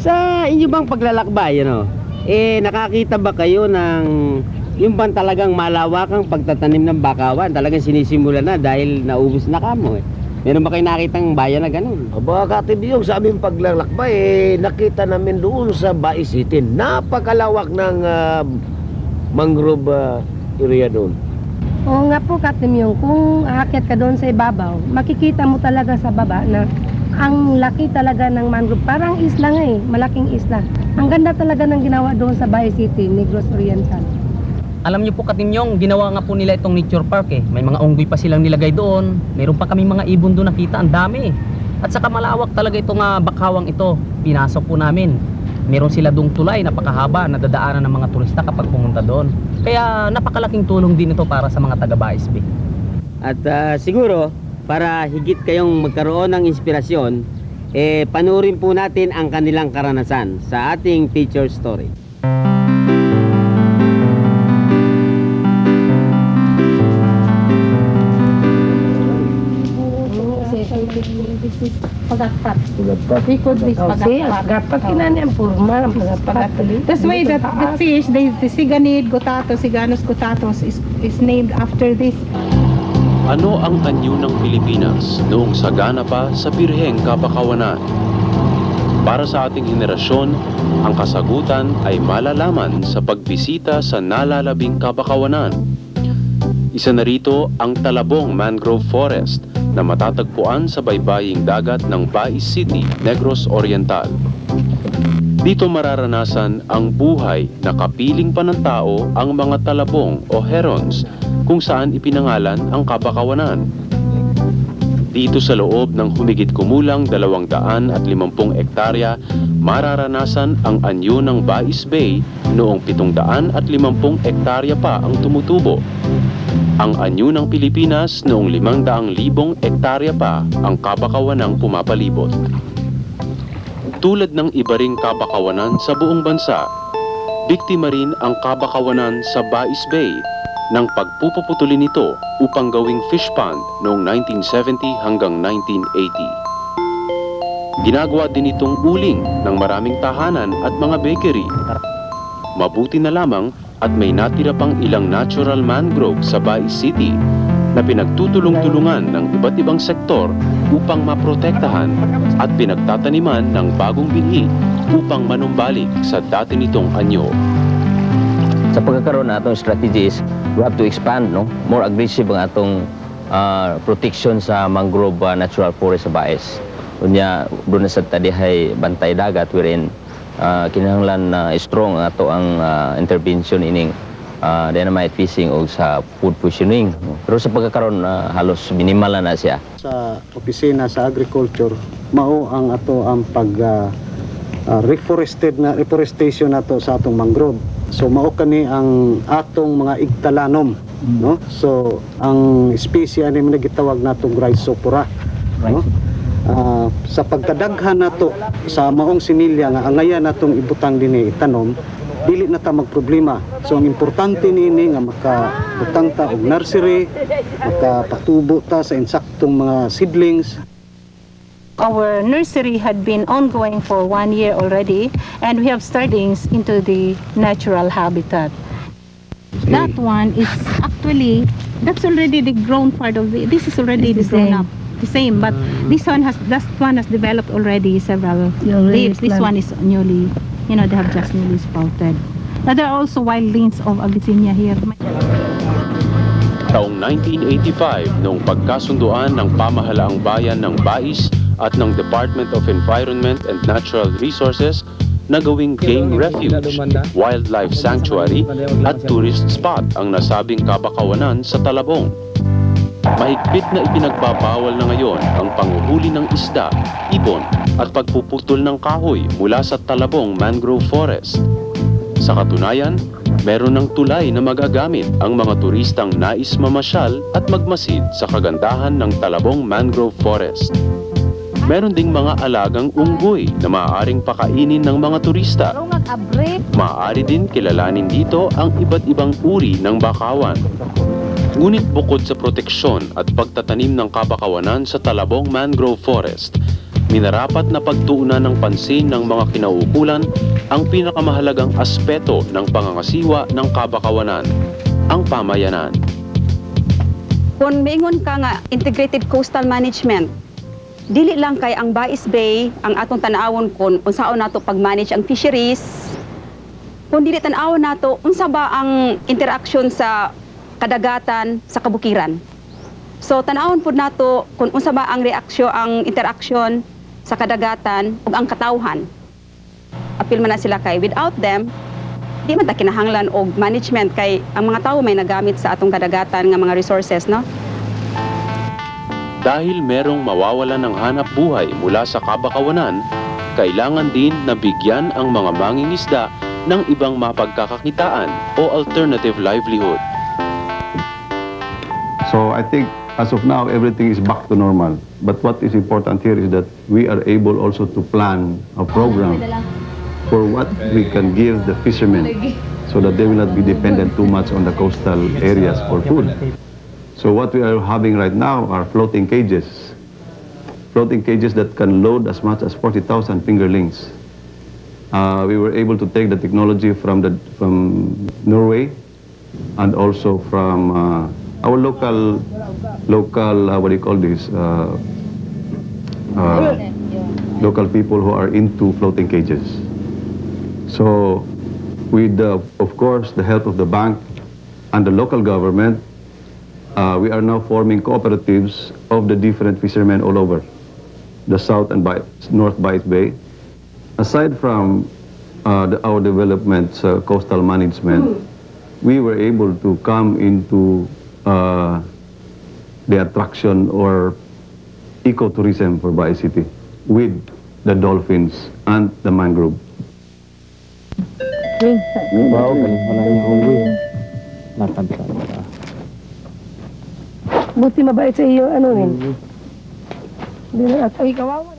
Sa inyo bang paglalakbay, nakakita ba kayo ng yung bang talagang malawakang pagtatanim ng bakawan? Talagang sinisimula na dahil naubos na kamo eh. Meron ba kayo nakitang bayan na ganun? Aba, Katibiyong, sa aming paglalakbay, nakita namin doon sa Bai City. Napakalawak ng mangrove area doon. Oo nga po, Katimyong, kung aakyat ka doon sa ibabaw, makikita mo talaga sa baba na ang laki talaga ng mangrove. Parang isla nga eh, malaking isla. Ang ganda talaga ng ginawa doon sa Bai City, Negros Oriental. Alam niyo po, Katimyong, ginawa nga po nila itong nature park eh. May mga unggoy pa silang nilagay doon. Meron pa kaming mga ibon doon nakita, ang dami. At saka malawak talaga itong bakawang ito. Pinasok po namin. Meron sila doong tulay, napakahaba, nadadaanan ng mga turista kapag pumunta doon. Kaya napakalaking tulong din ito para sa mga taga-Bais Bay. At siguro, para higit kayong magkaroon ng inspirasyon, panoorin po natin ang kanilang karanasan sa ating feature story. Pagakpat. Ikot this Pagakpat kinani ang purma, pagakpat. That's why the fish, the Siganid gotato, Siganus gotatos is named after this. Ano ang anyo ng Pilipinas noong sagana pa sa birheng kapakawanan? Para sa ating henerasyon, ang kasagutan ay malalaman sa pagbisita sa nalalabing kapakawanan. Isa na rito ang Talabong Mangrove Forest na matatagpuan sa baybaying dagat ng Bais City, Negros Oriental. Dito mararanasan ang buhay na kapiling pa ng tao ang mga talabong o herons kung saan ipinangalan ang kapakawanan. Dito sa loob ng humigit kumulang 250 hektarya, mararanasan ang anyo ng Bais Bay noong 750 hektarya pa ang tumutubo. Ang anyo ng Pilipinas noong 500,000 hektarya pa ang kapakawanang pumapalibot. Tulad ng iba ring kapakawanan sa buong bansa, biktima rin ang kapakawanan sa Bais Bay ng pagpuputuli nito upang gawing fish pond noong 1970 hanggang 1980. Ginagawa din itong uling ng maraming tahanan at mga bakery. Mabuti na lamang at may natira pang ilang natural mangrove sa Bais City na pinagtutulong-tulungan ng iba't ibang sektor upang maprotektahan at pinagtataniman ng bagong binhi upang manumbalik sa dati nitong anyo. Sa pagkakaroon na atong strategies, we have to expand, more aggressive ang atong protection sa mangrove natural forest sa Bais. Unya, doon sa tadihay bantay dagat wherein kinahanglan na strong ato ang intervention ining dynamite fishing o sa food poisoning. Pero sa pagkakaroon halos minimal na siya. Sa opisina sa agriculture, mao ang ato ang reforestation nato sa atong mangrove. So mao kani ang atong mga igtalanom, no? So ang species ani man gitawag natong Rhizopora, no? Sa pagkadaghan nato sa maong similya nga angayan natong ibutang dinhi itanom, dili na ta magproblema. So ang importante niini nga makabutang ta og nursery, makapatubo ta sa insaktong mga seedlings. Our nursery had been ongoing for 1 year already, and we have startings into the natural habitat. That one is actually, that's already the grown part of it. This is already the grown up. The same, but this one has developed already several leaves. This one is newly, they have just newly sprouted. Now there are also wild lines of Abyssinia here. Taong 1985, noong pagkasunduan ng pamahalaang bayan ng Bais at ng Department of Environment and Natural Resources na gawing game refuge, wildlife sanctuary at tourist spot ang nasabing kabakawanan sa Talabong. Mahigpit na ipinagbabawal na ngayon ang panguhuli ng isda, ibon at pagpuputol ng kahoy mula sa Talabong Mangrove Forest. Sa katunayan, meron ng tulay na magagamit ang mga turistang nais mamasyal at magmasid sa kagandahan ng Talabong Mangrove Forest. Meron ding mga alagang unggoy na maaaring pakainin ng mga turista. Maaari din kilalanin dito ang iba't ibang uri ng bakawan. Ngunit bukod sa proteksyon at pagtatanim ng kabakawanan sa Talabong Mangrove Forest, minarapat na pagtuunan ng pansin ng mga kinauukulan ang pinakamahalagang aspeto ng pangangasiwa ng kabakawanan, ang pamayanan. Kung maingon ka nga integrated coastal management, dili lang kay ang Bais Bay ang atong tanawon kung unsaon nato pag-manage ang fisheries, kung dili tan-awon nato unsa ba ang interaction sa kadagatan sa kabukiran. So tan-awon pud nato kung unsa ba ang interaction sa kadagatan ug ang katawhan. Apil man na sila kay without them di man ta kinahanglan og management kay ang mga tawo may nagamit sa atong kadagatan nga mga resources, no? Dahil merong mawawalan ng hanap buhay mula sa kabakawanan, kailangan din na bigyan ang mga mangingisda ng ibang mapagkakakitaan o alternative livelihood. So I think as of now, everything is back to normal. But what is important here is that we are able also to plan a program for what we can give the fishermen so that they will not be dependent too much on the coastal areas for food. So what we are having right now are floating cages. Floating cages that can load as much as 40,000 fingerlings. We were able to take the technology from Norway and also from our local what do you call this? Local people who are into floating cages. So, with of course the help of the bank and the local government, we are now forming cooperatives of the different fishermen all over the South and North Bais Bay. Aside from our development coastal management, we were able to come into the attraction or ecotourism for Bais City with the dolphins and the mangrove. Wow, galing pala yung unggoy. Buti mabait sa iyo, ano rin. Hindi na ay kawawa.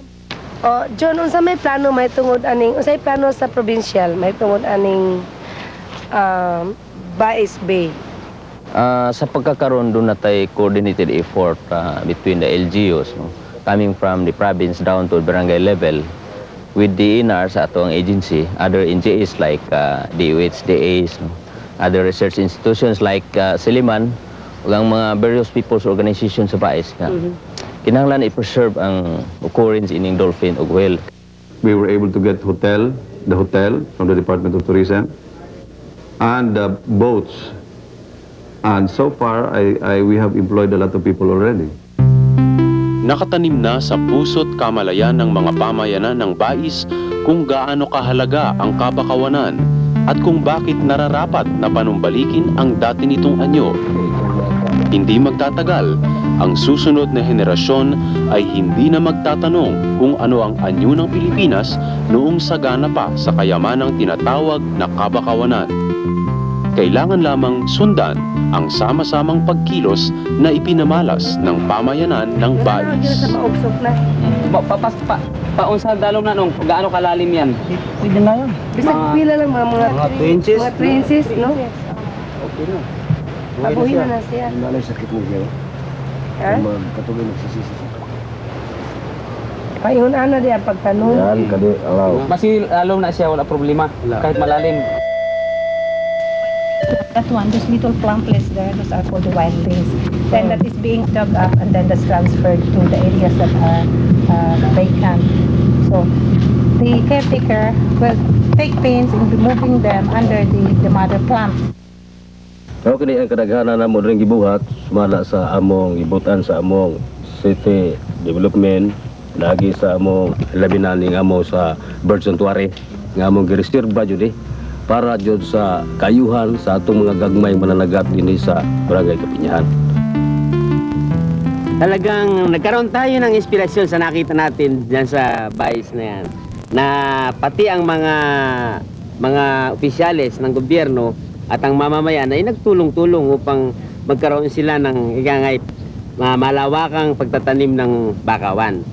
Oh, John, unsa may plano may tungod aning, unsay plano sa provincial may tungod aning Bais Bay? Sa pagkakaroon doon na tayo coordinated effort between the LGUs, no? Coming from the province down to barangay level, with the INR sa atong agency, other NGOs like DOH, DAs, no? Other research institutions like Siliman, ug ang mga various people's organizations sa Bais nga. Kinahanglan i-preserve ang occurrence ining dolphin ug whale. We were able to get the hotel from the Department of Tourism and boats. And so far, we have employed a lot of people already. Nakatanim na sa puso't kamalayan ng mga pamayanan ng Bais kung gaano kahalaga ang kabakawanan at kung bakit nararapat na panumbalikin ang dati nitong anyo. Hindi magtatagal, ang susunod na henerasyon ay hindi na magtatanong kung ano ang anyo ng Pilipinas noong sagana pa sa kayamanang tinatawag na kabakawanan. Kailangan lamang sundan ang sama-samang pagkilos na ipinamalas ng pamayanan ng Bais. Paunsa dalong na nung gaano kalalim yan? Pwede na yan. Bisag pila lang mga 3 inches. Mga 3 inches, no? Okay na. Abuhin na siya. Wala yung sakit mo siya. Ha? Katulad nagsisisi siya. Paingon ana di ang pagtanong. Yan, kadi, alaw. Basi lalo na siya, wala problema. Kahit malalim. That one, those little plumplets there, those are for the wildlings. Then that is being dug up and then that's transferred to the areas that are vacant. So the caretaker will take pains in removing them under the mother plant. Pero kini ang kadaghanan na mo ring gibuhat sumala sa among ibutan sa among city development lagi sa among labinan ning amo sa bird sanctuary nga among gireserba jud para jud sa kayuhan sa atong mga gagmay mananagat dinhi sa Barangay Kapinyahan. Talagang nagkaroon tayo ng inspirasyon sa nakita natin diyan sa Bais na yan. Na pati ang mga opisyales ng gobyerno at ang mamamayan ay nagtulong-tulong upang magkaroon sila ng malawakang pagtatanim ng bakawan.